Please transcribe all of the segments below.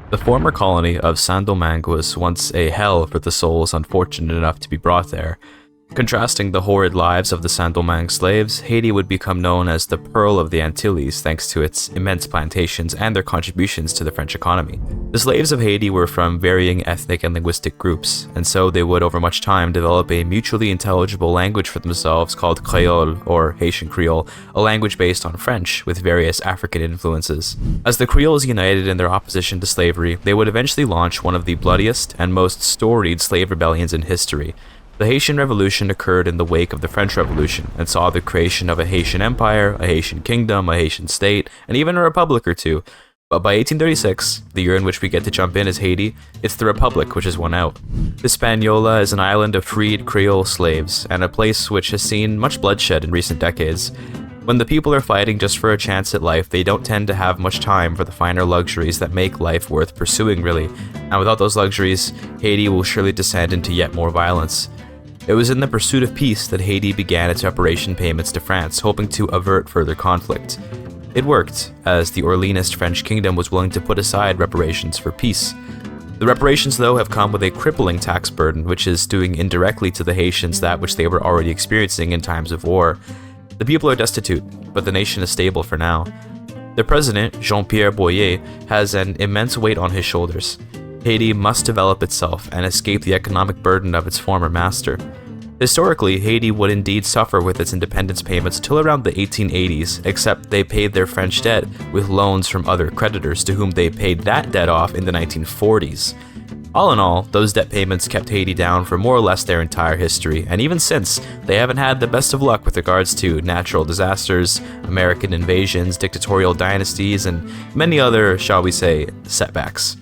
The former colony of Saint-Domingue was once a hell for the souls unfortunate enough to be brought there. Contrasting the horrid lives of the Saint-Domingue slaves, Haiti would become known as the Pearl of the Antilles thanks to its immense plantations and their contributions to the French economy. The slaves of Haiti were from varying ethnic and linguistic groups, and so they would over much time develop a mutually intelligible language for themselves called Creole, or Haitian Creole, a language based on French with various African influences. As the Creoles united in their opposition to slavery, they would eventually launch one of the bloodiest and most storied slave rebellions in history. The Haitian Revolution occurred in the wake of the French Revolution and saw the creation of a Haitian empire, a Haitian kingdom, a Haitian state, and even a republic or two. But by 1836, the year in which we get to jump in as Haiti, it's the Republic which has won out. Hispaniola is an island of freed Creole slaves, and a place which has seen much bloodshed in recent decades. When the people are fighting just for a chance at life, they don't tend to have much time for the finer luxuries that make life worth pursuing, really. And without those luxuries, Haiti will surely descend into yet more violence. It was in the pursuit of peace that Haiti began its reparation payments to France, hoping to avert further conflict. It worked, as the Orleanist French kingdom was willing to put aside reparations for peace. The reparations, though, have come with a crippling tax burden, which is doing indirectly to the Haitians that which they were already experiencing in times of war. The people are destitute, but the nation is stable for now. The president, Jean-Pierre Boyer, has an immense weight on his shoulders. Haiti must develop itself and escape the economic burden of its former master. Historically, Haiti would indeed suffer with its independence payments till around the 1880s, except they paid their French debt with loans from other creditors to whom they paid that debt off in the 1940s. All in all, those debt payments kept Haiti down for more or less their entire history, and even since, they haven't had the best of luck with regards to natural disasters, American invasions, dictatorial dynasties, and many other, shall we say, setbacks.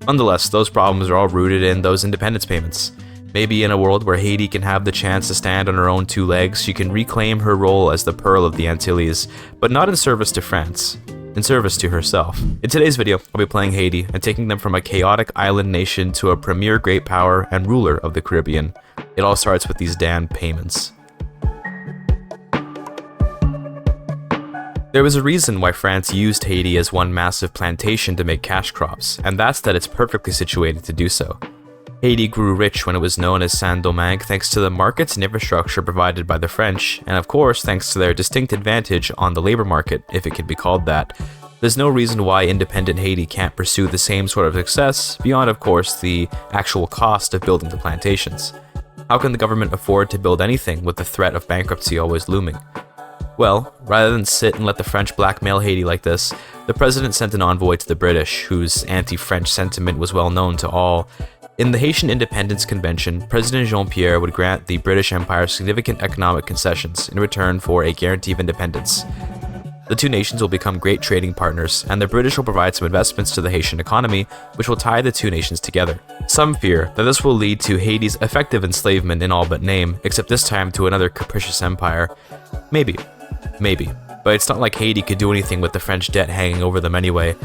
Nonetheless, those problems are all rooted in those independence payments. Maybe in a world where Haiti can have the chance to stand on her own two legs, she can reclaim her role as the Pearl of the Antilles, but not in service to France, in service to herself. In today's video, I'll be playing Haiti and taking them from a chaotic island nation to a premier great power and ruler of the Caribbean. It all starts with these damn payments. There was a reason why France used Haiti as one massive plantation to make cash crops, and that's that it's perfectly situated to do so. Haiti grew rich when it was known as Saint-Domingue thanks to the markets and infrastructure provided by the French, and of course thanks to their distinct advantage on the labor market, if it can be called that. There's no reason why independent Haiti can't pursue the same sort of success, beyond of course the actual cost of building the plantations. How can the government afford to build anything with the threat of bankruptcy always looming? Well, rather than sit and let the French blackmail Haiti like this, the president sent an envoy to the British, whose anti-French sentiment was well known to all. In the Haitian Independence Convention, President Jean-Pierre would grant the British Empire significant economic concessions in return for a guarantee of independence. The two nations will become great trading partners, and the British will provide some investments to the Haitian economy, which will tie the two nations together. Some fear that this will lead to Haiti's effective enslavement in all but name, except this time to another capricious empire. Maybe, but it's not like Haiti could do anything with the French debt hanging over them anyway.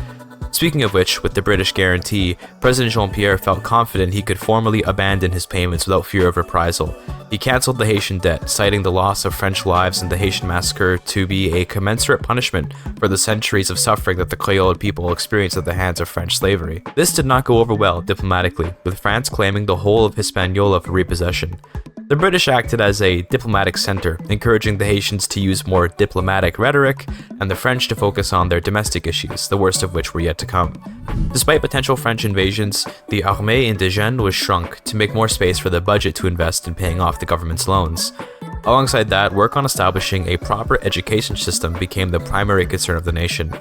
Speaking of which, with the British guarantee, President Jean-Pierre felt confident he could formally abandon his payments without fear of reprisal. He cancelled the Haitian debt, citing the loss of French lives in the Haitian massacre to be a commensurate punishment for the centuries of suffering that the Creole people experienced at the hands of French slavery. This did not go over well diplomatically, with France claiming the whole of Hispaniola for repossession. The British acted as a diplomatic center, encouraging the Haitians to use more diplomatic rhetoric, and the French to focus on their domestic issues, the worst of which were yet to come. Despite potential French invasions, the armée indigène was shrunk to make more space for the budget to invest in paying off the government's loans. Alongside that, work on establishing a proper education system became the primary concern of the nation.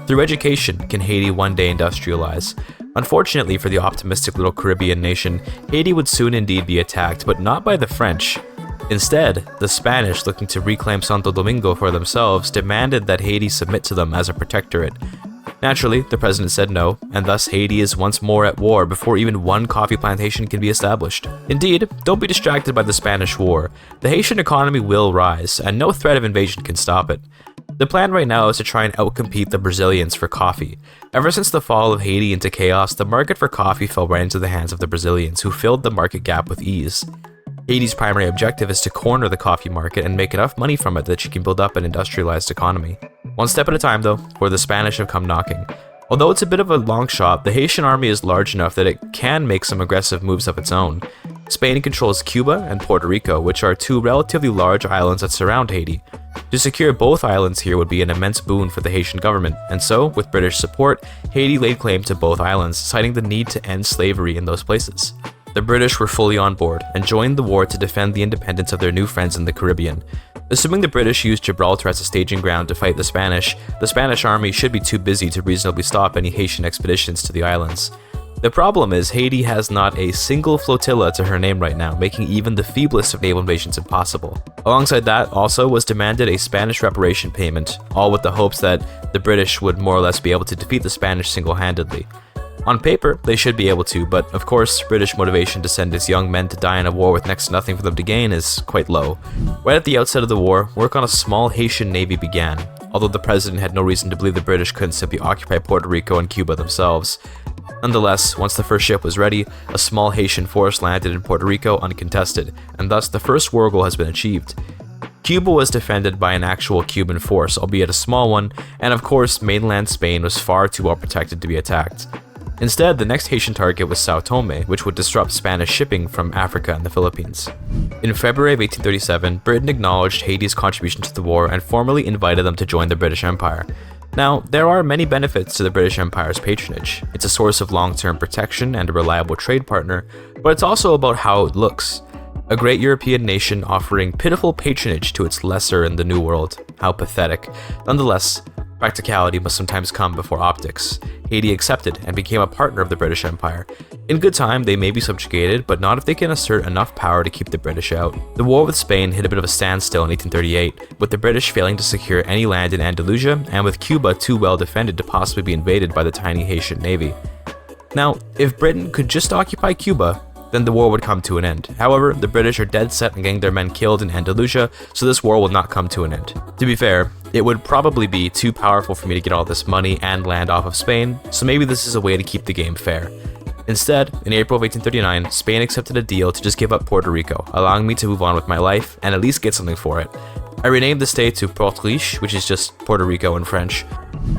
Through education can Haiti one day industrialize. Unfortunately for the optimistic little Caribbean nation, Haiti would soon indeed be attacked, but not by the French. Instead, the Spanish, looking to reclaim Santo Domingo for themselves, demanded that Haiti submit to them as a protectorate. Naturally, the president said no, and thus Haiti is once more at war before even one coffee plantation can be established. Indeed, don't be distracted by the Spanish War. The Haitian economy will rise, and no threat of invasion can stop it. The plan right now is to try and outcompete the Brazilians for coffee. Ever since the fall of Haiti into chaos, the market for coffee fell right into the hands of the Brazilians, who filled the market gap with ease. Haiti's primary objective is to corner the coffee market and make enough money from it that she can build up an industrialized economy. One step at a time though, for the Spanish have come knocking. Although it's a bit of a long shot, the Haitian army is large enough that it can make some aggressive moves of its own. Spain controls Cuba and Puerto Rico, which are two relatively large islands that surround Haiti. To secure both islands here would be an immense boon for the Haitian government, and so, with British support, Haiti laid claim to both islands, citing the need to end slavery in those places. The British were fully on board and joined the war to defend the independence of their new friends in the Caribbean. Assuming the British used Gibraltar as a staging ground to fight the Spanish army should be too busy to reasonably stop any Haitian expeditions to the islands. The problem is Haiti has not a single flotilla to her name right now, making even the feeblest of naval invasions impossible. Alongside that also was demanded a Spanish reparation payment, all with the hopes that the British would more or less be able to defeat the Spanish single-handedly. On paper, they should be able to, but of course, British motivation to send its young men to die in a war with next to nothing for them to gain is quite low. Right at the outset of the war, work on a small Haitian navy began, although the president had no reason to believe the British couldn't simply occupy Puerto Rico and Cuba themselves. Nonetheless, once the first ship was ready, a small Haitian force landed in Puerto Rico uncontested, and thus the first war goal has been achieved. Cuba was defended by an actual Cuban force, albeit a small one, and of course mainland Spain was far too well protected to be attacked. Instead, the next Haitian target was Sao Tome, which would disrupt Spanish shipping from Africa and the Philippines. In February of 1837, Britain acknowledged Haiti's contribution to the war and formally invited them to join the British Empire. Now, there are many benefits to the British Empire's patronage. It's a source of long-term protection and a reliable trade partner, but it's also about how it looks. A great European nation offering pitiful patronage to its lesser in the New World. How pathetic. Nonetheless, practicality must sometimes come before optics. Haiti accepted and became a partner of the British Empire. In good time, they may be subjugated, but not if they can assert enough power to keep the British out. The war with Spain hit a bit of a standstill in 1838, with the British failing to secure any land in Andalusia, and with Cuba too well defended to possibly be invaded by the tiny Haitian navy. Now, if Britain could just occupy Cuba, then the war would come to an end. However, the British are dead set on getting their men killed in Andalusia, so this war will not come to an end. To be fair, it would probably be too powerful for me to get all this money and land off of Spain, so maybe this is a way to keep the game fair. Instead, in April of 1839, Spain accepted a deal to just give up Puerto Rico, allowing me to move on with my life and at least get something for it. I renamed the state to Porte Riche, which is just Puerto Rico in French.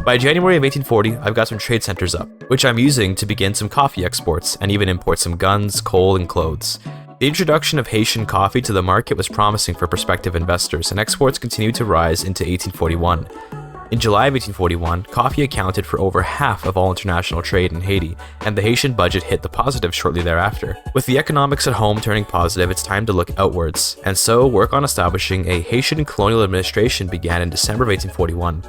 By January of 1840, I've got some trade centers up, which I'm using to begin some coffee exports and even import some guns, coal, and clothes. The introduction of Haitian coffee to the market was promising for prospective investors, and exports continued to rise into 1841. In July of 1841, coffee accounted for over half of all international trade in Haiti, and the Haitian budget hit the positive shortly thereafter. With the economics at home turning positive, it's time to look outwards, and so work on establishing a Haitian colonial administration began in December of 1841.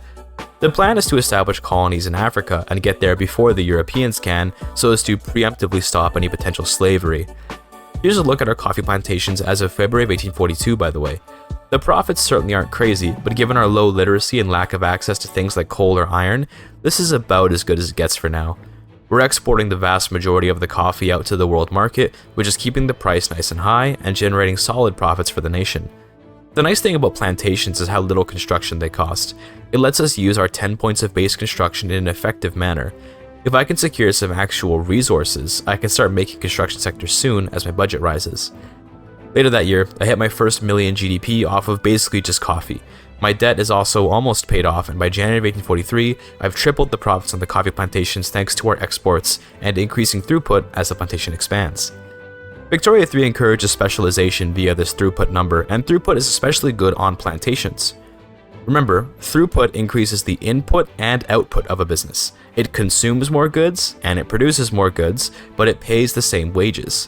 The plan is to establish colonies in Africa and get there before the Europeans can, so as to preemptively stop any potential slavery. Here's a look at our coffee plantations as of February of 1842, by the way. The profits certainly aren't crazy, but given our low literacy and lack of access to things like coal or iron, this is about as good as it gets for now. We're exporting the vast majority of the coffee out to the world market, which is keeping the price nice and high and generating solid profits for the nation. The nice thing about plantations is how little construction they cost. It lets us use our 10 points of base construction in an effective manner. If I can secure some actual resources, I can start making construction sectors soon as my budget rises. Later that year, I hit my first million GDP off of basically just coffee. My debt is also almost paid off, and by January of 1843, I've tripled the profits on the coffee plantations thanks to our exports and increasing throughput as the plantation expands. Victoria 3 encourages specialization via this throughput number, and throughput is especially good on plantations. Remember, throughput increases the input and output of a business. It consumes more goods, and it produces more goods, but it pays the same wages.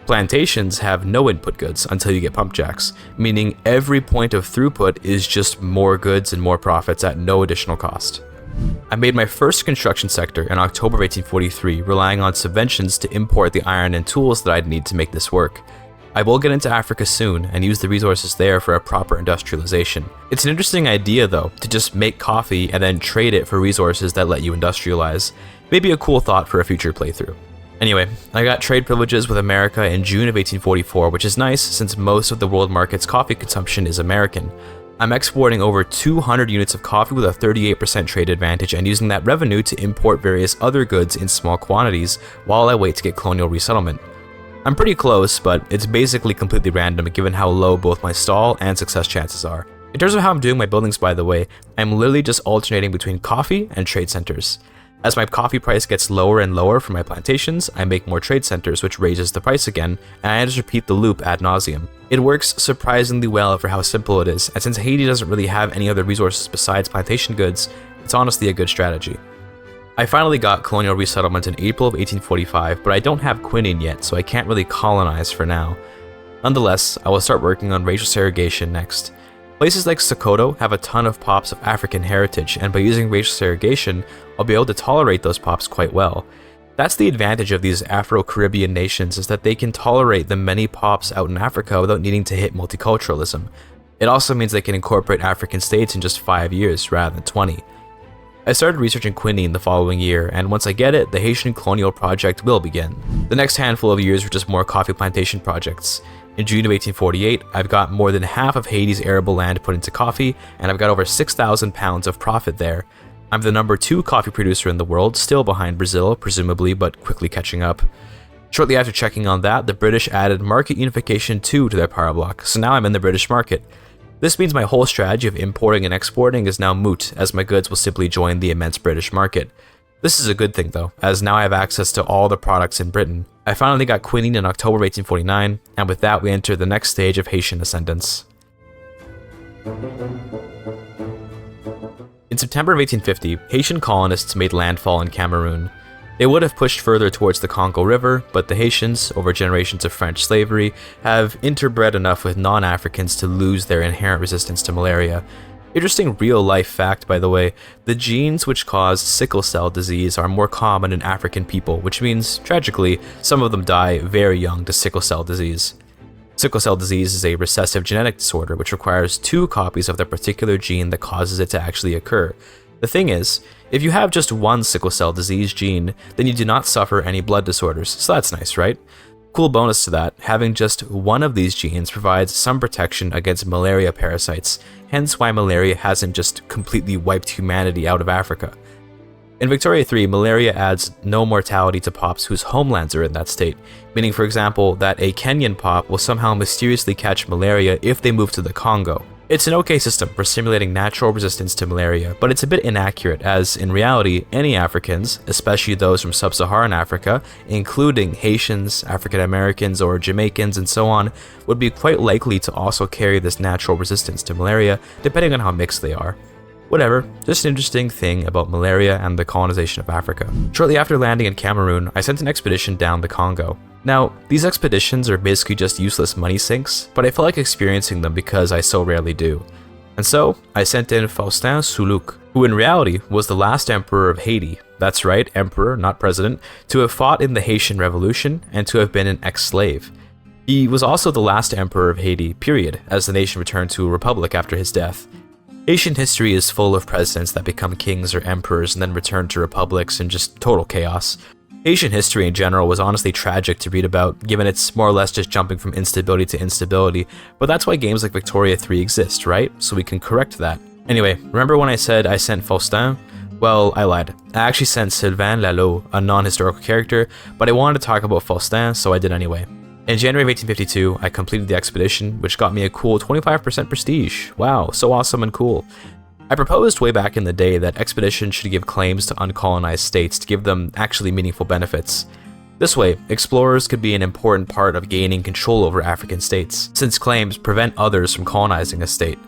Plantations have no input goods until you get pump jacks, meaning every point of throughput is just more goods and more profits at no additional cost. I made my first construction sector in October of 1843, relying on subventions to import the iron and tools that I'd need to make this work. I will get into Africa soon and use the resources there for a proper industrialization. It's an interesting idea though, to just make coffee and then trade it for resources that let you industrialize. Maybe a cool thought for a future playthrough. Anyway, I got trade privileges with America in June of 1844, which is nice since most of the world market's coffee consumption is American. I'm exporting over 200 units of coffee with a 38% trade advantage and using that revenue to import various other goods in small quantities while I wait to get colonial resettlement. I'm pretty close, but it's basically completely random given how low both my stall and success chances are. In terms of how I'm doing my buildings, by the way, I'm literally just alternating between coffee and trade centers. As my coffee price gets lower and lower for my plantations, I make more trade centers, which raises the price again, and I just repeat the loop ad nauseum. It works surprisingly well for how simple it is, and since Haiti doesn't really have any other resources besides plantation goods, it's honestly a good strategy. I finally got colonial resettlement in April of 1845, but I don't have quinine yet, so I can't really colonize for now. Nonetheless, I will start working on racial segregation next. Places like Sokoto have a ton of pops of African heritage, and by using racial segregation, I'll be able to tolerate those pops quite well. That's the advantage of these Afro-Caribbean nations, is that they can tolerate the many pops out in Africa without needing to hit multiculturalism. It also means they can incorporate African states in just 5 years rather than 20. I started researching quinine the following year, and once I get it, the Haitian colonial project will begin. The next handful of years were just more coffee plantation projects. In June of 1848, I've got more than half of Haiti's arable land put into coffee, and I've got over 6,000 pounds of profit there. I'm the number 2 coffee producer in the world, still behind Brazil, presumably, but quickly catching up. Shortly after checking on that, the British added Market Unification 2 to their power block, so now I'm in the British market. This means my whole strategy of importing and exporting is now moot, as my goods will simply join the immense British market. This is a good thing though, as now I have access to all the products in Britain. I finally got quinine in October 1849, and with that we enter the next stage of Haitian ascendance. In September of 1850, Haitian colonists made landfall in Cameroon. They would have pushed further towards the Congo River, but the Haitians, over generations of French slavery, have interbred enough with non-Africans to lose their inherent resistance to malaria. Interesting real-life fact, by the way, the genes which cause sickle cell disease are more common in African people, which means, tragically, some of them die very young to sickle cell disease. Sickle cell disease is a recessive genetic disorder which requires 2 copies of the particular gene that causes it to actually occur. The thing is, if you have just one sickle cell disease gene, then you do not suffer any blood disorders, so that's nice, right? Cool bonus to that, having just one of these genes provides some protection against malaria parasites, hence why malaria hasn't just completely wiped humanity out of Africa. In Victoria 3, malaria adds no mortality to pops whose homelands are in that state, meaning for example that a Kenyan pop will somehow mysteriously catch malaria if they move to the Congo. It's an okay system for simulating natural resistance to malaria, but it's a bit inaccurate as, in reality, any Africans, especially those from sub-Saharan Africa, including Haitians, African Americans, or Jamaicans, and so on, would be quite likely to also carry this natural resistance to malaria, depending on how mixed they are. Whatever, just an interesting thing about malaria and the colonization of Africa. Shortly after landing in Cameroon, I sent an expedition down the Congo. Now, these expeditions are basically just useless money sinks, but I felt like experiencing them because I so rarely do. And so, I sent in Faustin Soulouque, who in reality was the last emperor of Haiti, that's right, emperor, not president, to have fought in the Haitian Revolution and to have been an ex-slave. He was also the last emperor of Haiti, period, as the nation returned to a republic after his death. Haitian history is full of presidents that become kings or emperors and then return to republics and just total chaos. Haitian history in general was honestly tragic to read about, given it's more or less just jumping from instability to instability, but that's why games like Victoria 3 exist, right? So we can correct that. Anyway, remember when I said I sent Faustin? Well, I lied. I actually sent Sylvain Lalo, a non-historical character, but I wanted to talk about Faustin, so I did anyway. In January of 1852, I completed the expedition, which got me a cool 25% prestige. Wow, so awesome and cool. I proposed way back in the day that expeditions should give claims to uncolonized states to give them actually meaningful benefits. This way, explorers could be an important part of gaining control over African states, since claims prevent others from colonizing a state.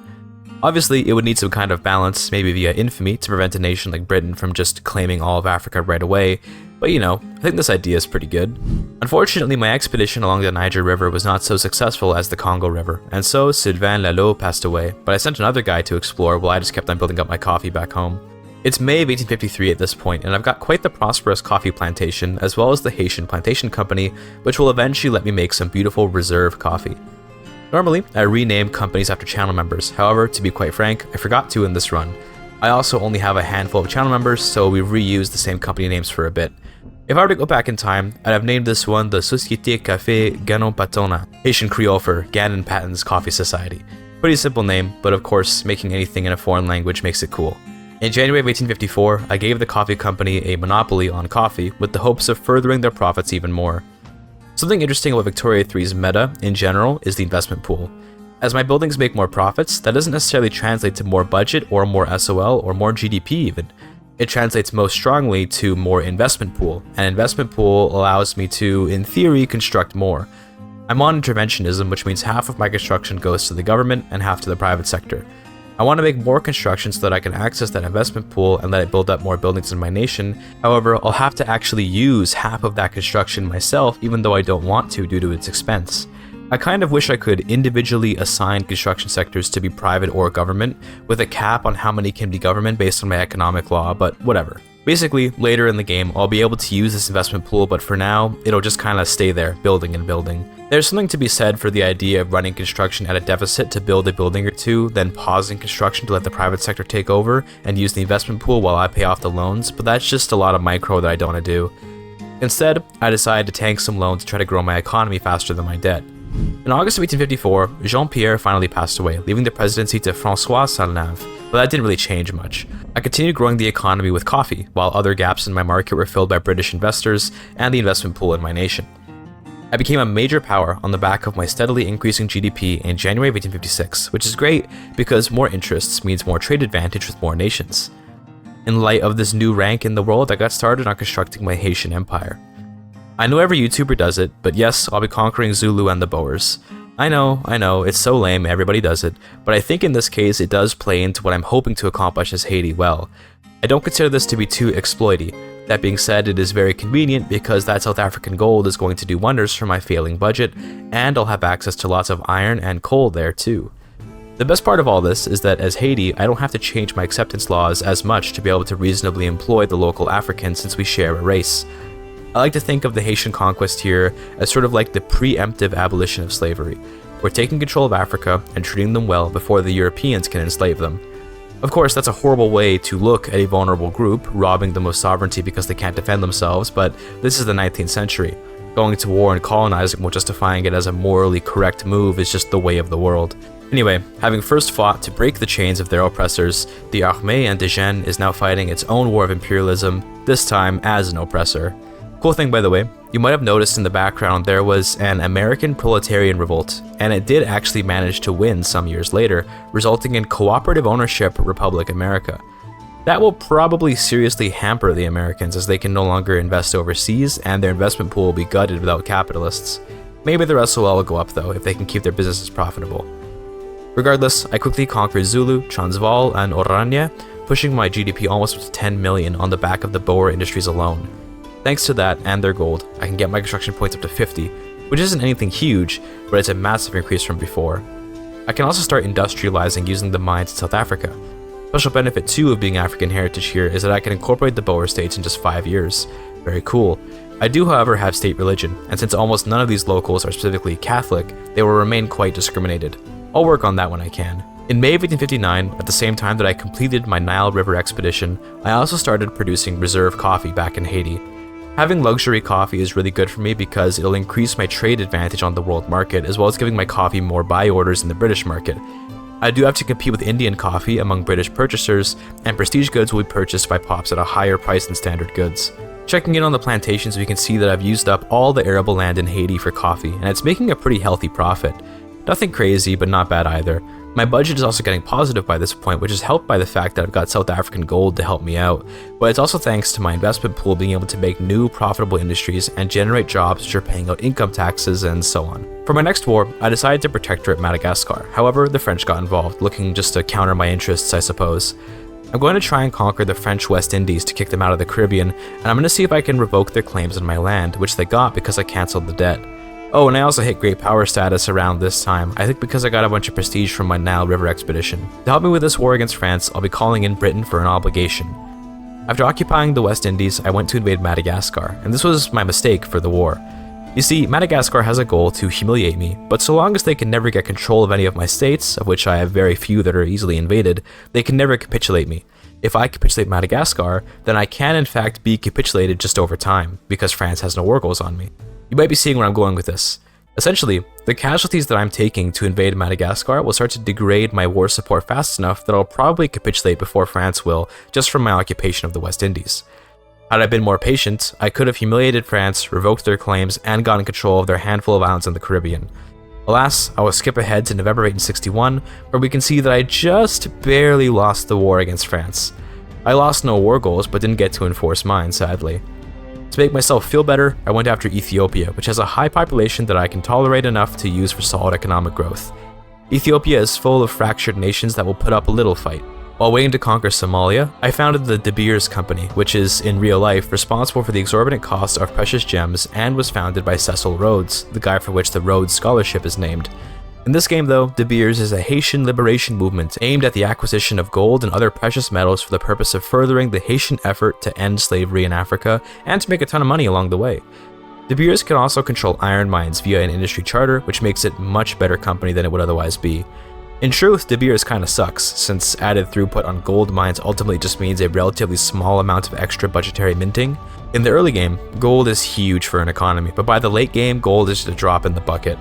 Obviously, it would need some kind of balance, maybe via infamy, to prevent a nation like Britain from just claiming all of Africa right away, but you know, I think this idea is pretty good. Unfortunately, my expedition along the Niger River was not so successful as the Congo River, and so Sylvain Lalo passed away, but I sent another guy to explore while I just kept on building up my coffee back home. It's May of 1853 at this point, and I've got quite the prosperous coffee plantation, as well as the Haitian Plantation Company, which will eventually let me make some beautiful reserve coffee. Normally, I rename companies after channel members, however, to be quite frank, I forgot to in this run. I also only have a handful of channel members, so we reused the same company names for a bit. If I were to go back in time, I'd have named this one the Société Café Ganon Patona, Haitian Creole for Gannon Patton's Coffee Society. Pretty simple name, but of course, making anything in a foreign language makes it cool. In January of 1854, I gave the coffee company a monopoly on coffee with the hopes of furthering their profits even more. Something interesting about Victoria 3's meta, in general, is the investment pool. As my buildings make more profits, that doesn't necessarily translate to more budget or more SOL or more GDP even. It translates most strongly to more investment pool. An investment pool allows me to, in theory, construct more. I'm on interventionism, which means half of my construction goes to the government and half to the private sector. I want to make more construction so that I can access that investment pool and let it build up more buildings in my nation. However, I'll have to actually use half of that construction myself, even though I don't want to due to its expense. I kind of wish I could individually assign construction sectors to be private or government, with a cap on how many can be government based on my economic law, but whatever. Basically, later in the game, I'll be able to use this investment pool, but for now, it'll just kind of stay there, building and building. There's something to be said for the idea of running construction at a deficit to build a building or two, then pausing construction to let the private sector take over and use the investment pool while I pay off the loans, but that's just a lot of micro that I don't want to do. Instead, I decided to tank some loans to try to grow my economy faster than my debt. In August of 1854, Jean-Pierre finally passed away, leaving the presidency to François Salnave, but that didn't really change much. I continued growing the economy with coffee, while other gaps in my market were filled by British investors and the investment pool in my nation. I became a major power on the back of my steadily increasing GDP in January of 1856, which is great because more interests means more trade advantage with more nations. In light of this new rank in the world, I got started on constructing my Haitian empire. I know every YouTuber does it, but yes, I'll be conquering Zulu and the Boers. I know, it's so lame, everybody does it, but I think in this case it does play into what I'm hoping to accomplish as Haiti well. I don't consider this to be too exploity. That being said, it is very convenient because that South African gold is going to do wonders for my failing budget, and I'll have access to lots of iron and coal there too. The best part of all this is that as Haiti, I don't have to change my acceptance laws as much to be able to reasonably employ the local Africans since we share a race. I like to think of the Haitian conquest here as sort of like the preemptive abolition of slavery. We're taking control of Africa and treating them well before the Europeans can enslave them. Of course, that's a horrible way to look at a vulnerable group, robbing them of sovereignty because they can't defend themselves, but this is the 19th century. Going to war and colonizing while justifying it as a morally correct move is just the way of the world. Anyway, having first fought to break the chains of their oppressors, the Armée Indigène is now fighting its own war of imperialism, this time as an oppressor. Cool thing, by the way, you might have noticed in the background there was an American proletarian revolt, and it did actually manage to win some years later, resulting in cooperative ownership Republic America. That will probably seriously hamper the Americans as they can no longer invest overseas and their investment pool will be gutted without capitalists. Maybe the rest will all go up though if they can keep their businesses profitable. Regardless, I quickly conquered Zulu, Transvaal, and Oranje, pushing my GDP almost to 10 million on the back of the Boer industries alone. Thanks to that and their gold, I can get my construction points up to 50, which isn't anything huge, but it's a massive increase from before. I can also start industrializing using the mines in South Africa. Special benefit too of being African heritage here is that I can incorporate the Boer states in just 5 years. Very cool. I do, however, have state religion, and since almost none of these locals are specifically Catholic, they will remain quite discriminated. I'll work on that when I can. In May of 1859, at the same time that I completed my Nile River expedition, I also started producing reserve coffee back in Haiti. Having luxury coffee is really good for me because it'll increase my trade advantage on the world market, as well as giving my coffee more buy orders in the British market. I do have to compete with Indian coffee among British purchasers, and prestige goods will be purchased by pops at a higher price than standard goods. Checking in on the plantations, we can see that I've used up all the arable land in Haiti for coffee, and it's making a pretty healthy profit. Nothing crazy, but not bad either. My budget is also getting positive by this point, which is helped by the fact that I've got South African gold to help me out, but it's also thanks to my investment pool being able to make new profitable industries and generate jobs which are paying out income taxes and so on. For my next war, I decided to protectorate Madagascar. However, the French got involved, looking just to counter my interests, I suppose. I'm going to try and conquer the French West Indies to kick them out of the Caribbean, and I'm going to see if I can revoke their claims on my land, which they got because I cancelled the debt. Oh, and I also hit great power status around this time, I think because I got a bunch of prestige from my Nile River expedition. To help me with this war against France, I'll be calling in Britain for an obligation. After occupying the West Indies, I went to invade Madagascar, and this was my mistake for the war. You see, Madagascar has a goal to humiliate me, but so long as they can never get control of any of my states, of which I have very few that are easily invaded, they can never capitulate me. If I capitulate Madagascar, then I can in fact be capitulated just over time, because France has no war goals on me. You might be seeing where I'm going with this. Essentially, the casualties that I'm taking to invade Madagascar will start to degrade my war support fast enough that I'll probably capitulate before France will, just from my occupation of the West Indies. Had I been more patient, I could have humiliated France, revoked their claims, and gotten control of their handful of islands in the Caribbean. Alas, I will skip ahead to November 1861, where we can see that I just barely lost the war against France. I lost no war goals, but didn't get to enforce mine, sadly. To make myself feel better, I went after Ethiopia, which has a high population that I can tolerate enough to use for solid economic growth. Ethiopia is full of fractured nations that will put up a little fight. While waiting to conquer Somalia, I founded the De Beers Company, which is, in real life, responsible for the exorbitant cost of precious gems and was founded by Cecil Rhodes, the guy for which the Rhodes Scholarship is named. In this game though, De Beers is a Haitian liberation movement aimed at the acquisition of gold and other precious metals for the purpose of furthering the Haitian effort to end slavery in Africa and to make a ton of money along the way. De Beers can also control iron mines via an industry charter, which makes it much better company than it would otherwise be. In truth, De Beers kinda sucks, since added throughput on gold mines ultimately just means a relatively small amount of extra budgetary minting. In the early game, gold is huge for an economy, but by the late game, gold is just a drop in the bucket.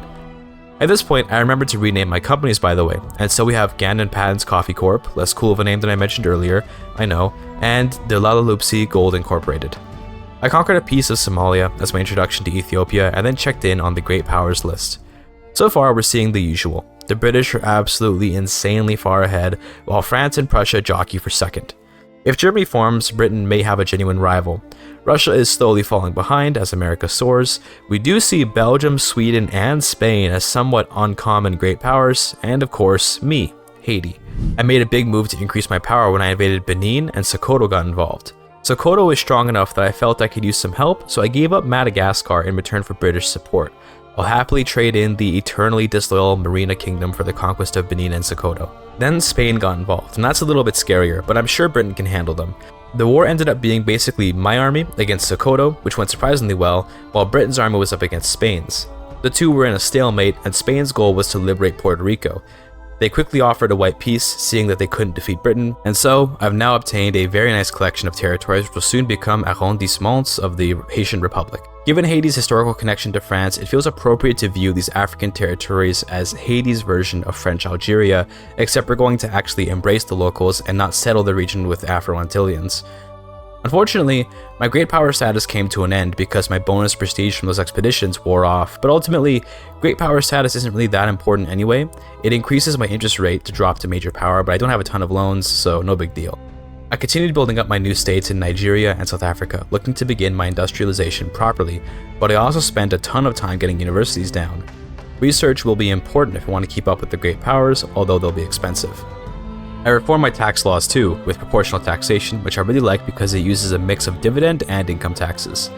At this point, I remembered to rename my companies, by the way, and so we have Gandon Patents Coffee Corp, less cool of a name than I mentioned earlier, I know, and De Lalaloopsy Gold Incorporated. I conquered a piece of Somalia as my introduction to Ethiopia and then checked in on the Great Powers list. So far, we're seeing the usual. The British are absolutely insanely far ahead, while France and Prussia jockey for second. If Germany forms, Britain may have a genuine rival. Russia is slowly falling behind as America soars. We do see Belgium, Sweden, and Spain as somewhat uncommon great powers, and of course, me, Haiti. I made a big move to increase my power when I invaded Benin and Sokoto got involved. Sokoto is strong enough that I felt I could use some help, so I gave up Madagascar in return for British support. I'll happily trade in the eternally disloyal Marina Kingdom for the conquest of Benin and Sokoto. Then Spain got involved, and that's a little bit scarier, but I'm sure Britain can handle them. The war ended up being basically my army against Sokoto, which went surprisingly well, while Britain's army was up against Spain's. The two were in a stalemate, and Spain's goal was to liberate Puerto Rico. They quickly offered a white peace, seeing that they couldn't defeat Britain, and so I've now obtained a very nice collection of territories which will soon become arrondissements of the Haitian Republic. Given Haiti's historical connection to France, it feels appropriate to view these African territories as Haiti's version of French Algeria, except we're going to actually embrace the locals and not settle the region with Afro-Antillians. Unfortunately, my great power status came to an end because my bonus prestige from those expeditions wore off, but ultimately, great power status isn't really that important anyway. It increases my interest rate to drop to major power, but I don't have a ton of loans, so no big deal. I continued building up my new states in Nigeria and South Africa, looking to begin my industrialization properly, but I also spent a ton of time getting universities down. Research will be important if I want to keep up with the great powers, although they'll be expensive. I reformed my tax laws too, with proportional taxation, which I really like because it uses a mix of dividend and income taxes.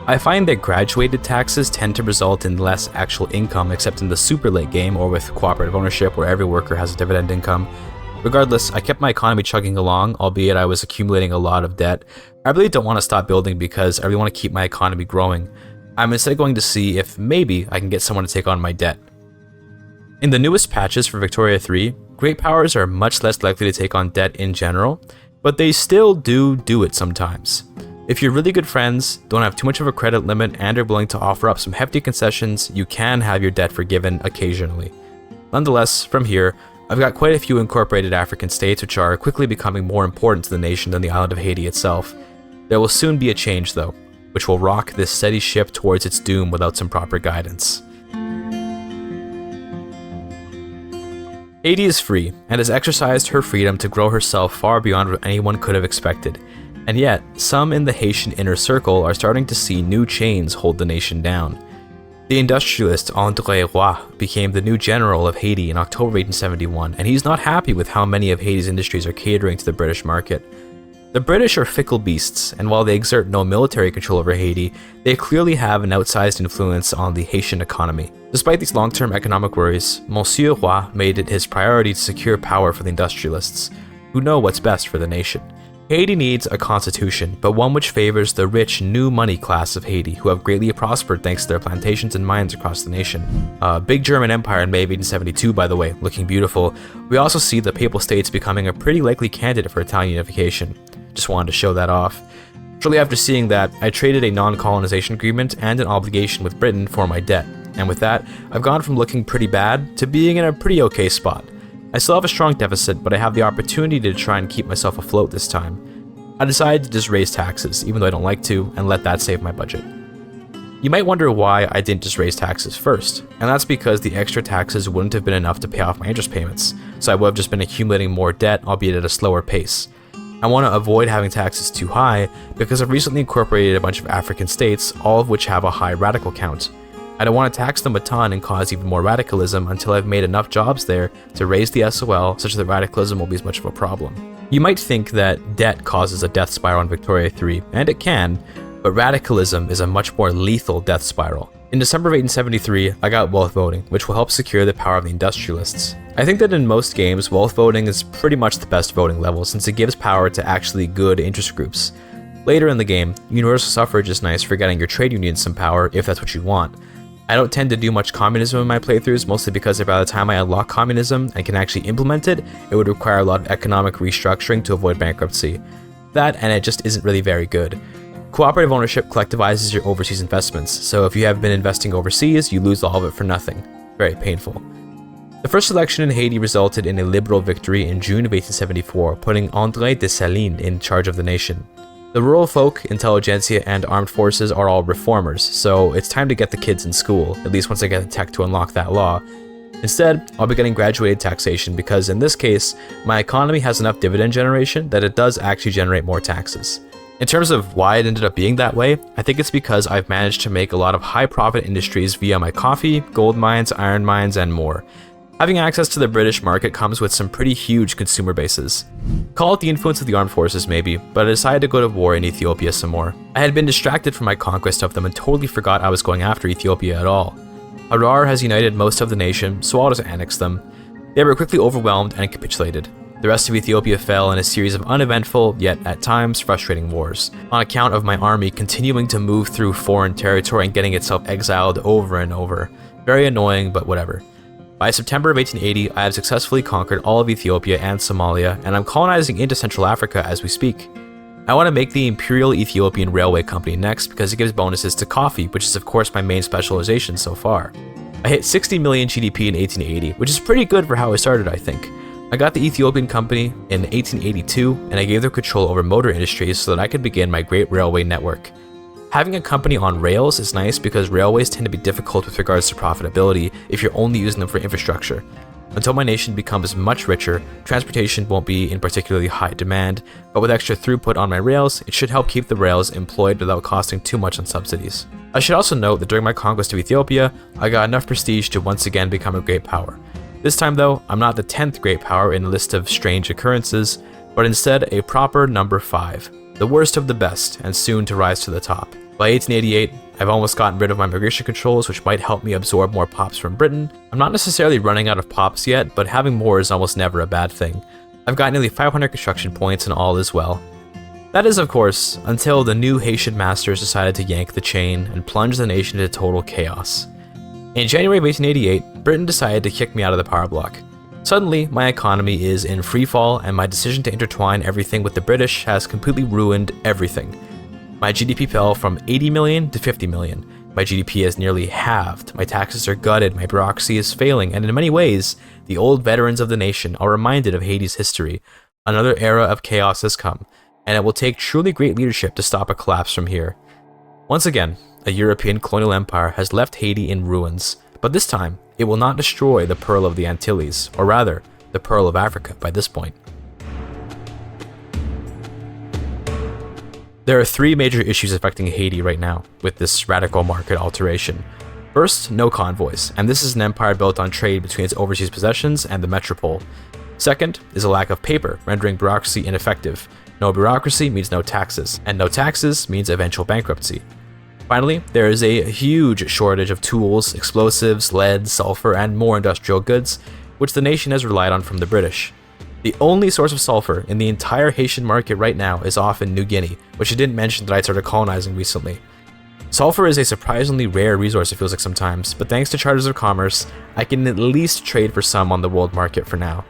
I find that graduated taxes tend to result in less actual income except in the super late game or with cooperative ownership where every worker has a dividend income. Regardless, I kept my economy chugging along, albeit I was accumulating a lot of debt. I really don't want to stop building because I really want to keep my economy growing. I'm instead going to see if maybe I can get someone to take on my debt. In the newest patches for Victoria 3, great powers are much less likely to take on debt in general, but they still do it sometimes. If you're really good friends, don't have too much of a credit limit, and are willing to offer up some hefty concessions, you can have your debt forgiven occasionally. Nonetheless, from here, I've got quite a few incorporated African states which are quickly becoming more important to the nation than the island of Haiti itself. There will soon be a change though, which will rock this steady ship towards its doom without some proper guidance. Haiti is free, and has exercised her freedom to grow herself far beyond what anyone could have expected. And yet, some in the Haitian inner circle are starting to see new chains hold the nation down. The industrialist André Roy became the new general of Haiti in October 1871, and he's not happy with how many of Haiti's industries are catering to the British market. The British are fickle beasts, and while they exert no military control over Haiti, they clearly have an outsized influence on the Haitian economy. Despite these long-term economic worries, Monsieur Roy made it his priority to secure power for the industrialists, who know what's best for the nation. Haiti needs a constitution, but one which favors the rich new money class of Haiti, who have greatly prospered thanks to their plantations and mines across the nation. Big German Empire in May of 1872, by the way, looking beautiful. We also see the Papal States becoming a pretty likely candidate for Italian unification. Just wanted to show that off. Shortly after seeing that, I traded a non-colonization agreement and an obligation with Britain for my debt, and with that, I've gone from looking pretty bad to being in a pretty okay spot. I still have a strong deficit, but I have the opportunity to try and keep myself afloat this time. I decided to just raise taxes, even though I don't like to, and let that save my budget. You might wonder why I didn't just raise taxes first, and that's because the extra taxes wouldn't have been enough to pay off my interest payments, so I would have just been accumulating more debt, albeit at a slower pace. I want to avoid having taxes too high because I've recently incorporated a bunch of African states, all of which have a high radical count. I don't want to tax them a ton and cause even more radicalism until I've made enough jobs there to raise the SOL such that radicalism won't be as much of a problem. You might think that debt causes a death spiral in Victoria 3, and it can, but radicalism is a much more lethal death spiral. In December of 1873, I got wealth voting, which will help secure the power of the industrialists. I think that in most games, wealth voting is pretty much the best voting level since it gives power to actually good interest groups. Later in the game, universal suffrage is nice for getting your trade unions some power if that's what you want. I don't tend to do much communism in my playthroughs, mostly because by the time I unlock communism and can actually implement it, it would require a lot of economic restructuring to avoid bankruptcy. That, and it just isn't really very good. Cooperative ownership collectivizes your overseas investments, so if you have been investing overseas, you lose all of it for nothing. Very painful. The first election in Haiti resulted in a liberal victory in June of 1874, putting André Dessalines in charge of the nation. The rural folk, intelligentsia, and armed forces are all reformers, so it's time to get the kids in school, at least once I get the tech to unlock that law. Instead, I'll be getting graduated taxation because in this case, my economy has enough dividend generation that it does actually generate more taxes. In terms of why it ended up being that way, I think it's because I've managed to make a lot of high-profit industries via my coffee, gold mines, iron mines, and more. Having access to the British market comes with some pretty huge consumer bases. Call it the influence of the armed forces maybe, but I decided to go to war in Ethiopia some more. I had been distracted from my conquest of them and totally forgot I was going after Ethiopia at all. Harar has united most of the nation, so I'll just annex them. They were quickly overwhelmed and capitulated. The rest of Ethiopia fell in a series of uneventful, yet at times frustrating wars, on account of my army continuing to move through foreign territory and getting itself exiled over and over. Very annoying, but whatever. By September of 1880, I have successfully conquered all of Ethiopia and Somalia, and I'm colonizing into Central Africa as we speak. I want to make the Imperial Ethiopian Railway Company next because it gives bonuses to coffee, which is of course my main specialization so far. I hit 60 million GDP in 1880, which is pretty good for how I started, I think. I got the Ethiopian company in 1882, and I gave them control over motor industries so that I could begin my great railway network. Having a company on rails is nice because railways tend to be difficult with regards to profitability if you're only using them for infrastructure. Until my nation becomes much richer, transportation won't be in particularly high demand, but with extra throughput on my rails, it should help keep the rails employed without costing too much on subsidies. I should also note that during my conquest of Ethiopia, I got enough prestige to once again become a great power. This time though, I'm not the 10th great power in the list of strange occurrences, but instead a proper number 5, the worst of the best and soon to rise to the top. By 1888, I've almost gotten rid of my migration controls, which might help me absorb more pops from Britain. I'm not necessarily running out of pops yet, but having more is almost never a bad thing. I've got nearly 500 construction points and all is well. That is, of course, until the new Haitian masters decided to yank the chain and plunge the nation into total chaos. In January of 1888, Britain decided to kick me out of the power block. Suddenly, my economy is in freefall, and my decision to intertwine everything with the British has completely ruined everything. My GDP fell from 80 million to 50 million. My GDP has nearly halved, my taxes are gutted, my bureaucracy is failing, and in many ways, the old veterans of the nation are reminded of Haiti's history. Another era of chaos has come, and it will take truly great leadership to stop a collapse from here. Once again, a European colonial empire has left Haiti in ruins, but this time, it will not destroy the Pearl of the Antilles, or rather, the Pearl of Africa by this point. There are 3 major issues affecting Haiti right now, with this radical market alteration. First, no convoys, and this is an empire built on trade between its overseas possessions and the metropole. Second is a lack of paper, rendering bureaucracy ineffective. No bureaucracy means no taxes, and no taxes means eventual bankruptcy. Finally, there is a huge shortage of tools, explosives, lead, sulfur, and more industrial goods, which the nation has relied on from the British. The only source of sulfur in the entire Haitian market right now is off in New Guinea, which I didn't mention that I started colonizing recently. Sulfur is a surprisingly rare resource, it feels like sometimes, but thanks to charters of commerce, I can at least trade for some on the world market for now.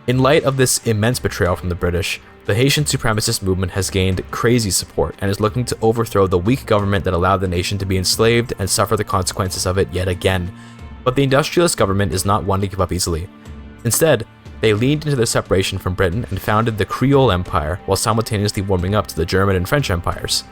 In light of this immense betrayal from the British, the Haitian supremacist movement has gained crazy support and is looking to overthrow the weak government that allowed the nation to be enslaved and suffer the consequences of it yet again. But the industrialist government is not one to give up easily. Instead, they leaned into their separation from Britain and founded the Creole Empire while simultaneously warming up to the German and French empires.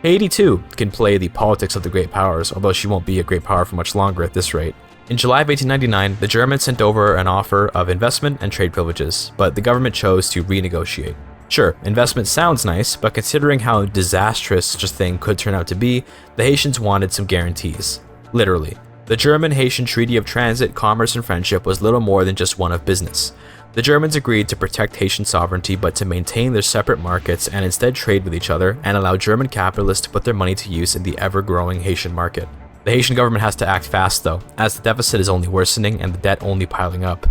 Haiti too can play the politics of the great powers, although she won't be a great power for much longer at this rate. In July of 1899, the Germans sent over an offer of investment and trade privileges, but the government chose to renegotiate. Sure, investment sounds nice, but considering how disastrous such a thing could turn out to be, the Haitians wanted some guarantees. Literally. The German-Haitian Treaty of Transit, Commerce, and Friendship was little more than just one of business. The Germans agreed to protect Haitian sovereignty but to maintain their separate markets and instead trade with each other and allow German capitalists to put their money to use in the ever-growing Haitian market. The Haitian government has to act fast though, as the deficit is only worsening and the debt only piling up.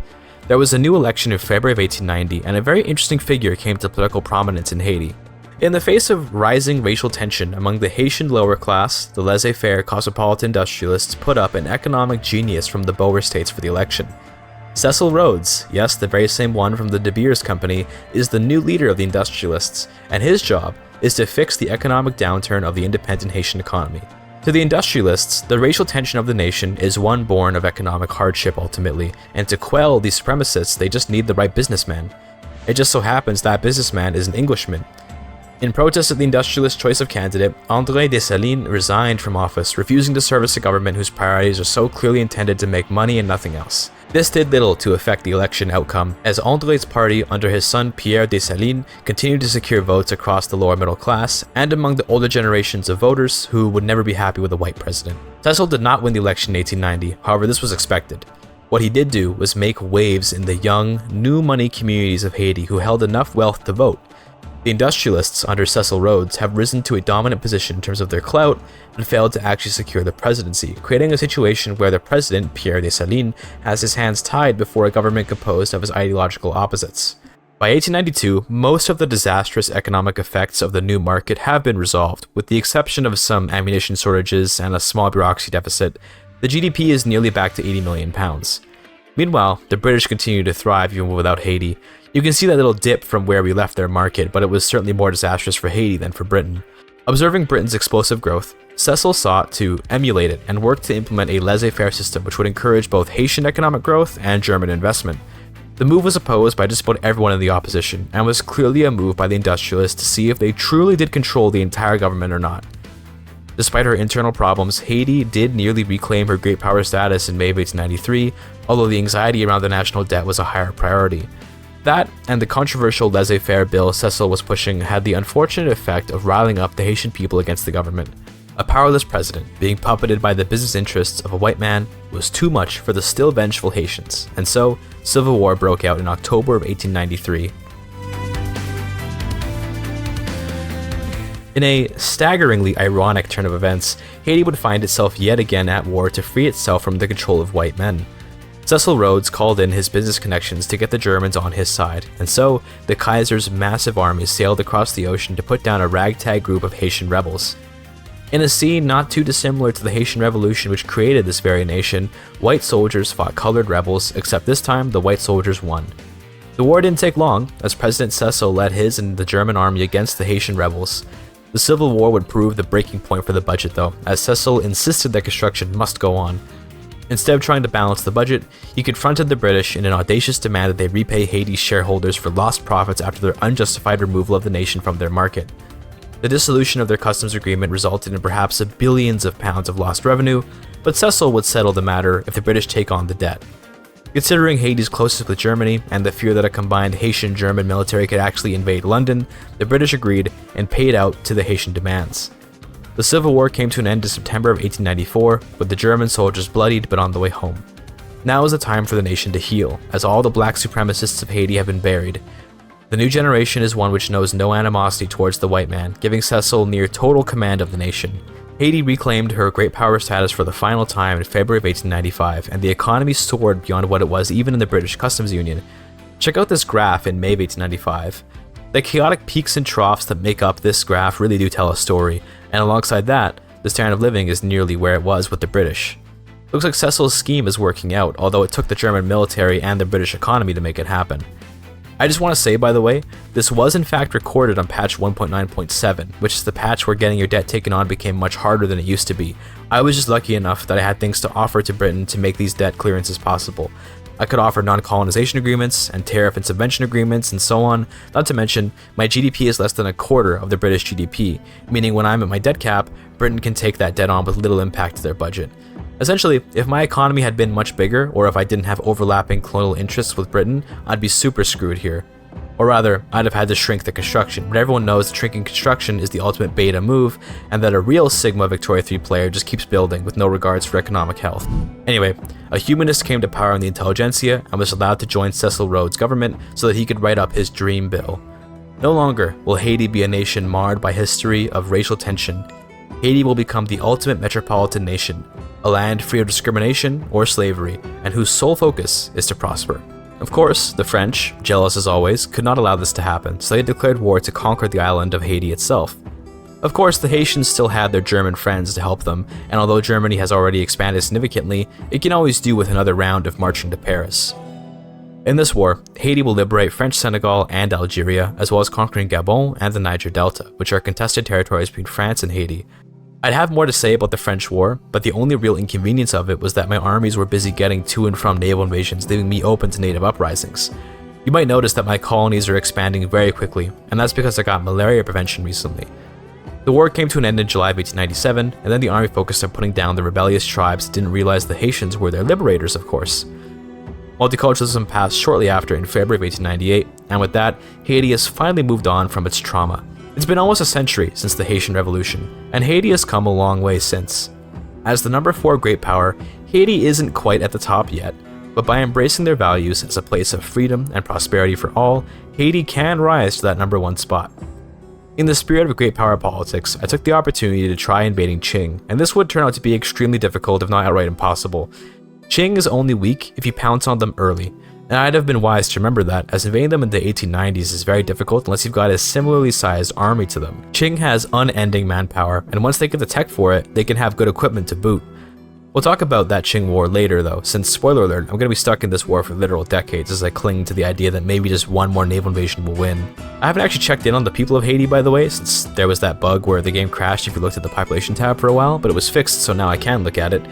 There was a new election in February of 1890, and a very interesting figure came to political prominence in Haiti. In the face of rising racial tension among the Haitian lower class, the laissez-faire cosmopolitan industrialists put up an economic genius from the Boer states for the election. Cecil Rhodes, yes, the very same one from the De Beers Company, is the new leader of the industrialists, and his job is to fix the economic downturn of the independent Haitian economy. To the industrialists, the racial tension of the nation is one born of economic hardship ultimately, and to quell these supremacists, they just need the right businessman. It just so happens that businessman is an Englishman. In protest of the industrialist choice of candidate, André Dessalines resigned from office, refusing to service a government whose priorities are so clearly intended to make money and nothing else. This did little to affect the election outcome, as André's party under his son Pierre Dessalines continued to secure votes across the lower middle class and among the older generations of voters who would never be happy with a white president. Cecil did not win the election in 1890, however this was expected. What he did do was make waves in the young, new money communities of Haiti who held enough wealth to vote. The industrialists under Cecil Rhodes have risen to a dominant position in terms of their clout, but failed to actually secure the presidency, creating a situation where the president, Pierre Dessalines, has his hands tied before a government composed of his ideological opposites. By 1892, most of the disastrous economic effects of the new market have been resolved, with the exception of some ammunition shortages and a small bureaucracy deficit. The GDP is nearly back to £80 million. Meanwhile, the British continue to thrive even without Haiti. You can see that little dip from where we left their market, but it was certainly more disastrous for Haiti than for Britain. Observing Britain's explosive growth, Cecil sought to emulate it and worked to implement a laissez-faire system which would encourage both Haitian economic growth and German investment. The move was opposed by just about everyone in the opposition, and was clearly a move by the industrialists to see if they truly did control the entire government or not. Despite her internal problems, Haiti did nearly reclaim her great power status in May of 1893, although the anxiety around the national debt was a higher priority. That, and the controversial laissez-faire bill Cecil was pushing, had the unfortunate effect of riling up the Haitian people against the government. A powerless president, being puppeted by the business interests of a white man, was too much for the still vengeful Haitians, and so, civil war broke out in October of 1893. In a staggeringly ironic turn of events, Haiti would find itself yet again at war to free itself from the control of white men. Cecil Rhodes called in his business connections to get the Germans on his side, and so the Kaiser's massive army sailed across the ocean to put down a ragtag group of Haitian rebels. In a scene not too dissimilar to the Haitian Revolution which created this very nation, white soldiers fought colored rebels, except this time the white soldiers won. The war didn't take long, as President Cecil led his and the German army against the Haitian rebels. The Civil War would prove the breaking point for the budget though, as Cecil insisted that construction must go on. Instead of trying to balance the budget, he confronted the British in an audacious demand that they repay Haiti's shareholders for lost profits after their unjustified removal of the nation from their market. The dissolution of their customs agreement resulted in perhaps billions of pounds of lost revenue, but Cecil would settle the matter if the British take on the debt. Considering Haiti's closeness with Germany and the fear that a combined Haitian-German military could actually invade London, the British agreed and paid out to the Haitian demands. The Civil War came to an end in September of 1894, with the German soldiers bloodied but on the way home. Now is the time for the nation to heal, as all the black supremacists of Haiti have been buried. The new generation is one which knows no animosity towards the white man, giving Cecil near total command of the nation. Haiti reclaimed her great power status for the final time in February of 1895, and the economy soared beyond what it was even in the British Customs Union. Check out this graph in May of 1895. The chaotic peaks and troughs that make up this graph really do tell a story, and alongside that, the standard of living is nearly where it was with the British. Looks like Cecil's scheme is working out, although it took the German military and the British economy to make it happen. I just want to say, by the way, this was in fact recorded on patch 1.9.7, which is the patch where getting your debt taken on became much harder than it used to be. I was just lucky enough that I had things to offer to Britain to make these debt clearances possible. I could offer non-colonization agreements and tariff and subvention agreements and so on, not to mention my GDP is less than a quarter of the British GDP, meaning when I'm at my debt cap, Britain can take that debt on with little impact to their budget. Essentially, if my economy had been much bigger, or if I didn't have overlapping colonial interests with Britain, I'd be super screwed here. Or rather, I'd have had to shrink the construction, but everyone knows that shrinking construction is the ultimate beta move, and that a real Sigma Victoria 3 player just keeps building with no regards for economic health. Anyway, a humanist came to power in the intelligentsia and was allowed to join Cecil Rhodes' government so that he could write up his dream bill. No longer will Haiti be a nation marred by history of racial tension. Haiti will become the ultimate metropolitan nation, a land free of discrimination or slavery, and whose sole focus is to prosper. Of course, the French, jealous as always, could not allow this to happen, so they declared war to conquer the island of Haiti itself. Of course, the Haitians still had their German friends to help them, and although Germany has already expanded significantly, it can always do with another round of marching to Paris. In this war, Haiti will liberate French Senegal and Algeria, as well as conquering Gabon and the Niger Delta, which are contested territories between France and Haiti. I'd have more to say about the French War, but the only real inconvenience of it was that my armies were busy getting to and from naval invasions, leaving me open to native uprisings. You might notice that my colonies are expanding very quickly, and that's because I got malaria prevention recently. The war came to an end in July of 1897, and then the army focused on putting down the rebellious tribes that didn't realize the Haitians were their liberators, of course. Multiculturalism passed shortly after in February of 1898, and with that, Haiti has finally moved on from its trauma. It's been almost a century since the Haitian Revolution, and Haiti has come a long way since. As the number 4 great power, Haiti isn't quite at the top yet, but by embracing their values as a place of freedom and prosperity for all, Haiti can rise to that number 1 spot. In the spirit of great power politics, I took the opportunity to try invading Qing, and this would turn out to be extremely difficult if not outright impossible. Qing is only weak if you pounce on them early, and I'd have been wise to remember that, as invading them in the 1890s is very difficult unless you've got a similarly sized army to them. Qing has unending manpower, and once they get the tech for it, they can have good equipment to boot. We'll talk about that Qing war later though, since spoiler alert, I'm going to be stuck in this war for literal decades as I cling to the idea that maybe just one more naval invasion will win. I haven't actually checked in on the people of Haiti by the way, since there was that bug where the game crashed if you looked at the population tab for a while, but it was fixed so now I can look at it.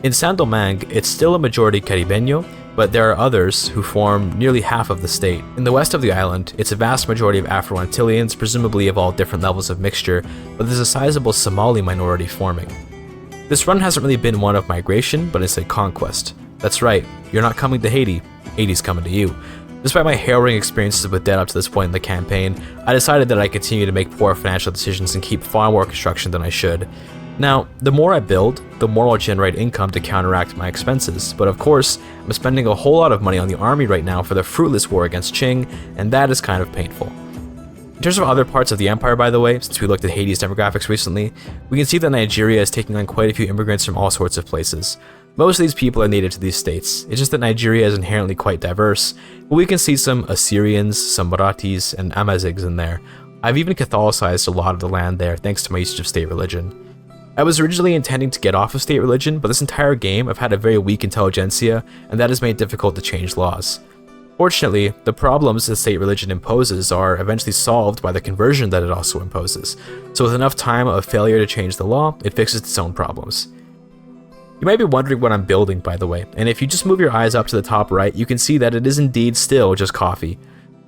In Saint-Domingue, it's still a majority Caribeño, but there are others who form nearly half of the state. In the west of the island, it's a vast majority of Afro-Antillians, presumably of all different levels of mixture, but there's a sizable Somali minority forming. This run hasn't really been one of migration, but it's a conquest. That's right, you're not coming to Haiti, Haiti's coming to you. Despite my harrowing experiences with debt up to this point in the campaign, I decided that I'd continue to make poor financial decisions and keep far more construction than I should. Now, the more I build, the more I'll generate income to counteract my expenses, but of course, I'm spending a whole lot of money on the army right now for the fruitless war against Qing, and that is kind of painful. In terms of other parts of the empire, by the way, since we looked at Haiti's demographics recently, we can see that Nigeria is taking on quite a few immigrants from all sorts of places. Most of these people are native to these states, it's just that Nigeria is inherently quite diverse, but we can see some Assyrians, some Marathis, and Amazighs in there. I've even Catholicized a lot of the land there thanks to my usage of state religion. I was originally intending to get off of state religion, but this entire game I've had a very weak intelligentsia, and that has made it difficult to change laws. Fortunately, the problems that state religion imposes are eventually solved by the conversion that it also imposes, so with enough time of failure to change the law, it fixes its own problems. You might be wondering what I'm building, by the way, and if you just move your eyes up to the top right, you can see that it is indeed still just coffee.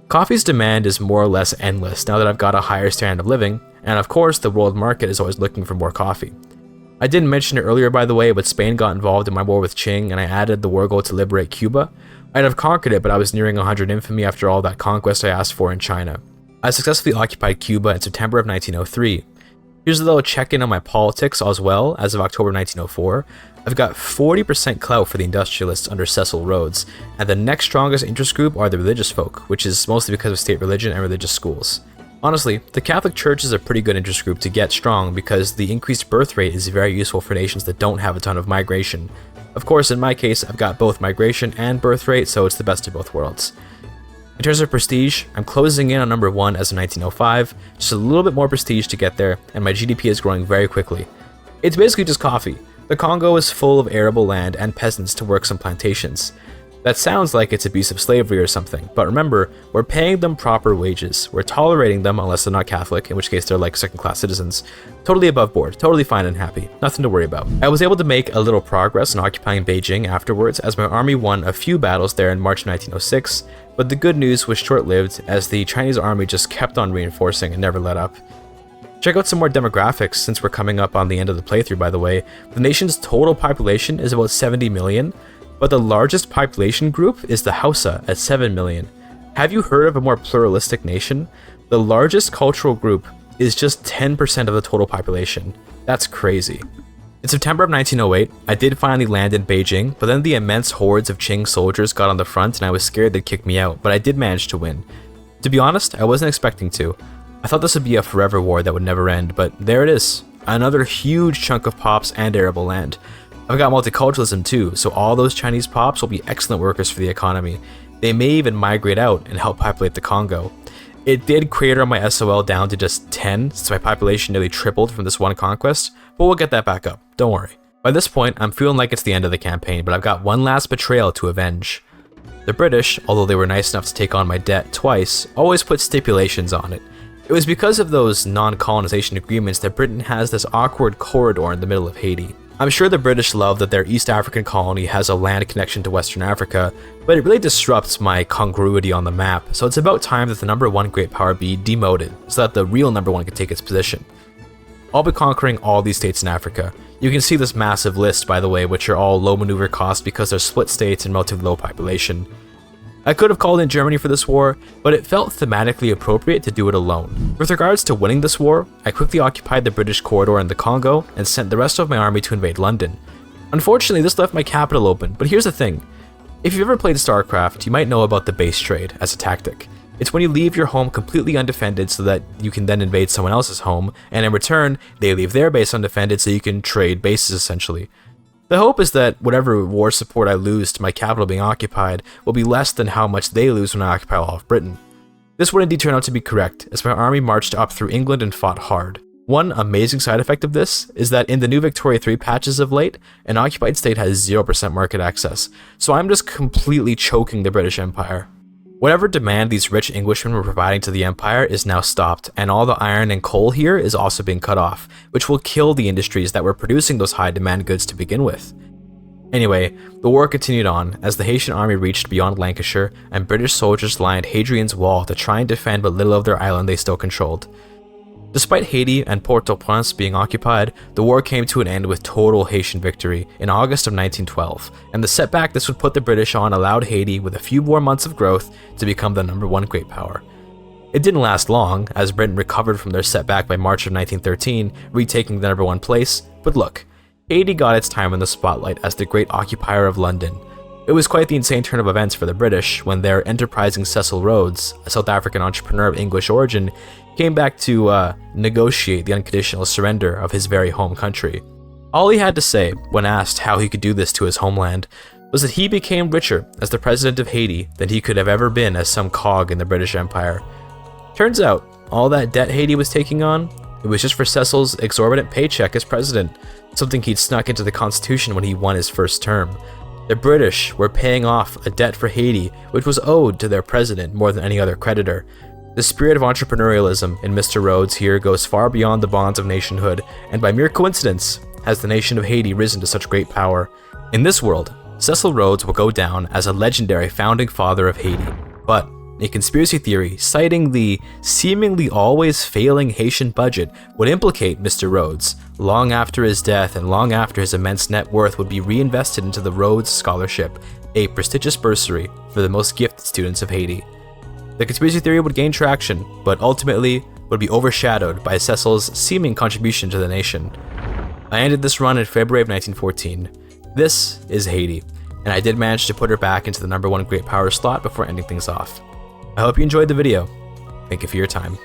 Coffee's demand is more or less endless now that I've got a higher standard of living, and of course the world market is always looking for more coffee. I didn't mention it earlier by the way, but Spain got involved in my war with Qing and I added the war goal to liberate Cuba. I'd have conquered it, but I was nearing 100 infamy after all that conquest I asked for in China. I successfully occupied Cuba in September of 1903. Here's a little check-in on my politics as well. As of October 1904, I've got 40% clout for the industrialists under Cecil Rhodes, and the next strongest interest group are the religious folk, which is mostly because of state religion and religious schools. Honestly, the Catholic Church is a pretty good interest group to get strong because the increased birth rate is very useful for nations that don't have a ton of migration. Of course, in my case, I've got both migration and birth rate, so it's the best of both worlds. In terms of prestige, I'm closing in on number 1 as of 1905, just a little bit more prestige to get there, and my GDP is growing very quickly. It's basically just coffee. The Congo is full of arable land and peasants to work some plantations. That sounds like it's abusive slavery or something, but remember, we're paying them proper wages. We're tolerating them unless they're not Catholic, in which case they're like second-class citizens. Totally above board, totally fine and happy, nothing to worry about. I was able to make a little progress in occupying Beijing afterwards as my army won a few battles there in March 1906, but the good news was short-lived as the Chinese army just kept on reinforcing and never let up. Check out some more demographics since we're coming up on the end of the playthrough by the way. The nation's total population is about 70 million, but the largest population group is the Hausa at 7 million. Have you heard of a more pluralistic nation? The largest cultural group is just 10% of the total population. That's crazy. In September of 1908, I did finally land in Beijing, but then the immense hordes of Qing soldiers got on the front and I was scared they'd kick me out, but I did manage to win. To be honest, I wasn't expecting to. I thought this would be a forever war that would never end, but there it is. Another huge chunk of pops and arable land. I've got multiculturalism too, so all those Chinese pops will be excellent workers for the economy. They may even migrate out and help populate the Congo. It did crater my SOL down to just 10, since my population nearly tripled from this one conquest, but we'll get that back up, don't worry. By this point, I'm feeling like it's the end of the campaign, but I've got one last betrayal to avenge. The British, although they were nice enough to take on my debt twice, always put stipulations on it. It was because of those non-colonization agreements that Britain has this awkward corridor in the middle of Haiti. I'm sure the British love that their East African colony has a land connection to Western Africa, but it really disrupts my congruity on the map, so it's about time that the number one great power be demoted, so that the real number one can take its position. I'll be conquering all these states in Africa. You can see this massive list, by the way, which are all low maneuver cost because they're split states and relatively low population. I could have called in Germany for this war, but it felt thematically appropriate to do it alone. With regards to winning this war, I quickly occupied the British corridor in the Congo and sent the rest of my army to invade London. Unfortunately, this left my capital open, but here's the thing. If you've ever played StarCraft, you might know about the base trade as a tactic. It's when you leave your home completely undefended so that you can then invade someone else's home, and in return, they leave their base undefended so you can trade bases essentially. The hope is that whatever war support I lose to my capital being occupied will be less than how much they lose when I occupy all of Britain. This would indeed turn out to be correct, as my army marched up through England and fought hard. One amazing side effect of this is that in the new Victoria 3 patches of late, an occupied state has 0% market access, so I'm just completely choking the British Empire. Whatever demand these rich Englishmen were providing to the Empire is now stopped, and all the iron and coal here is also being cut off, which will kill the industries that were producing those high demand goods to begin with. Anyway, the war continued on as the Haitian army reached beyond Lancashire, and British soldiers lined Hadrian's Wall to try and defend what little of their island they still controlled. Despite Haiti and Port-au-Prince being occupied, the war came to an end with total Haitian victory in August of 1912, and the setback this would put the British on allowed Haiti, with a few more months of growth, to become the number one great power. It didn't last long, as Britain recovered from their setback by March of 1913, retaking the number one place, but look, Haiti got its time in the spotlight as the great occupier of London. It was quite the insane turn of events for the British when their enterprising Cecil Rhodes, a South African entrepreneur of English origin, came back to negotiate the unconditional surrender of his very home country. All he had to say, when asked how he could do this to his homeland, was that he became richer as the president of Haiti than he could have ever been as some cog in the British Empire. Turns out, all that debt Haiti was taking on, it was just for Cecil's exorbitant paycheck as president, something he'd snuck into the constitution when he won his first term. The British were paying off a debt for Haiti which was owed to their president more than any other creditor. The spirit of entrepreneurialism in Mr. Rhodes here goes far beyond the bonds of nationhood, and by mere coincidence has the nation of Haiti risen to such great power. In this world, Cecil Rhodes will go down as a legendary founding father of Haiti, but a conspiracy theory citing the seemingly always failing Haitian budget would implicate Mr. Rhodes long after his death and long after his immense net worth would be reinvested into the Rhodes Scholarship, a prestigious bursary for the most gifted students of Haiti. The conspiracy theory would gain traction, but ultimately would be overshadowed by Cecil's seeming contribution to the nation. I ended this run in February of 1914. This is Haiti, and I did manage to put her back into the number one great power slot before ending things off. I hope you enjoyed the video. Thank you for your time.